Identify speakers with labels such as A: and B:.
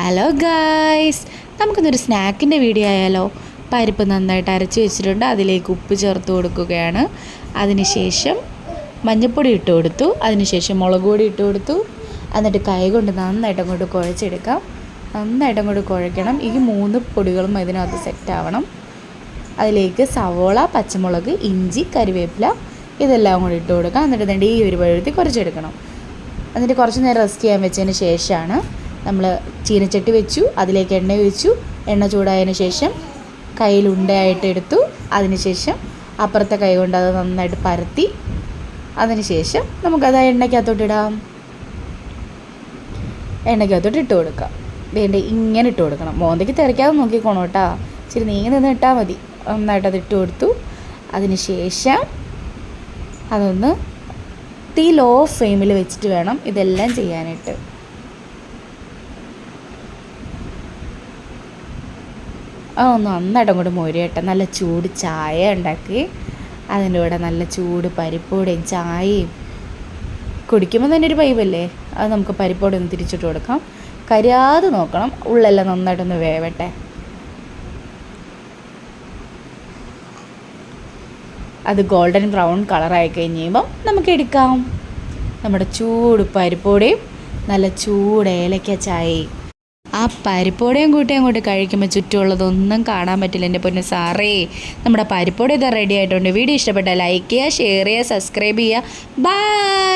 A: Hello guys, നമുക്കിന്നൊരു സ്നാക്കിൻ്റെ video ആയാലോ. പരിപ്പ് നന്നായിട്ട് അരച്ച് വെച്ചിട്ടുണ്ട്, അതിലേക്ക് ഉപ്പ് ചേർത്ത് കൊടുക്കുകയാണ്. അതിനുശേഷം മഞ്ഞൾപ്പൊടി ഇട്ട് കൊടുത്തു, അതിനുശേഷം മുളക് പൊടി ഇട്ട് കൊടുത്തു. എന്നിട്ട് കൈ കൊണ്ട് നന്നായിട്ട് അങ്ങോട്ട് കുഴച്ചെടുക്കാം. നന്നായിട്ട് അങ്ങോട്ട് കുഴയ്ക്കണം. ഈ 3 പൊടികളും ഇതിനകത്ത് സെറ്റ് ആവണം. അതിലേക്ക് സവോള, പച്ചമുളക്, ഇഞ്ചി, കരിവേപ്പില ഇതെല്ലാം കൂടി ഇട്ട് കൊടുക്കാം. എന്നിട്ട് ഈ ഒരു പഴുത്തി കുറച്ചെടുക്കണം. എന്നിട്ട് കുറച്ച് നേരം റെസ്റ്റ് ചെയ്യാൻ വെച്ചതിന് ശേഷമാണ് നമ്മൾ ചീനച്ചട്ടി വെച്ചു, അതിലേക്ക് എണ്ണ ഒഴിച്ചു. എണ്ണ ചൂടായതിന് ശേഷം കയ്യിൽ ഉണ്ടയായിട്ട് എടുത്തു. അതിനുശേഷം അപ്പുറത്തെ കൈ കൊണ്ട് അത് നന്നായിട്ട് പരത്തി അതിനുശേഷം നമുക്കത് എണ്ണയ്ക്കകത്തോട്ടിടാം. എണ്ണയ്ക്കകത്തോട്ട് ഇട്ട് കൊടുക്കാം. വേണ്ട ഇങ്ങനെ ഇട്ട് കൊടുക്കണം. മോന്തയ്ക്ക് തെറിക്കാതെ നോക്കിക്കോണം കേട്ടോ. ഇച്ചിരി നീങ്ങി നിന്ന് ഇട്ടാൽ മതി. നന്നായിട്ടത് ഇട്ട് കൊടുത്തു. അതിനുശേഷം അതൊന്ന് തീ ലോ ഫ്ലെയിമിൽ വെച്ചിട്ട് വേണം ഇതെല്ലാം ചെയ്യാനായിട്ട്. അതൊന്ന് നന്നായിട്ട് അങ്ങോട്ട് മൊരിയട്ടെ. നല്ല ചൂട് ചായ ഉണ്ടാക്കി അതിൻ്റെ കൂടെ നല്ല ചൂട് പരിപ്പോടെയും ചായയും കുടിക്കുമ്പോൾ തന്നെ ഒരു വൈബല്ലേ. അത് നമുക്ക് പരിപ്പോടെ ഒന്ന് തിരിച്ചിട്ട് കൊടുക്കാം. കരിയാതെ നോക്കണം, ഉള്ളെല്ലാം നന്നായിട്ടൊന്ന് വേവട്ടെ. അത് ഗോൾഡൻ ബ്രൗൺ കളറായി കഴിയുമ്പം നമുക്ക് എടുക്കാം. നമ്മുടെ ചൂട് പരിപ്പോടെയും നല്ല ചൂട് ഏലക്ക ചായയും. ആ പരിപ്പോടെയും കൂട്ടി അങ്ങോട്ട് കഴിക്കുമ്പോൾ ചുറ്റുമുള്ളതൊന്നും കാണാൻ പറ്റില്ല എൻ്റെ പൊന്നു സാറേ. നമ്മുടെ പരിപ്പോടെ ഇത് റെഡി ആയിട്ടുണ്ട്. വീഡിയോ ഇഷ്ടപ്പെട്ടാൽ ലൈക്ക് ചെയ്യുക, ഷെയർ ചെയ്യുക, സബ്സ്ക്രൈബ് ചെയ്യുക. ബൈ.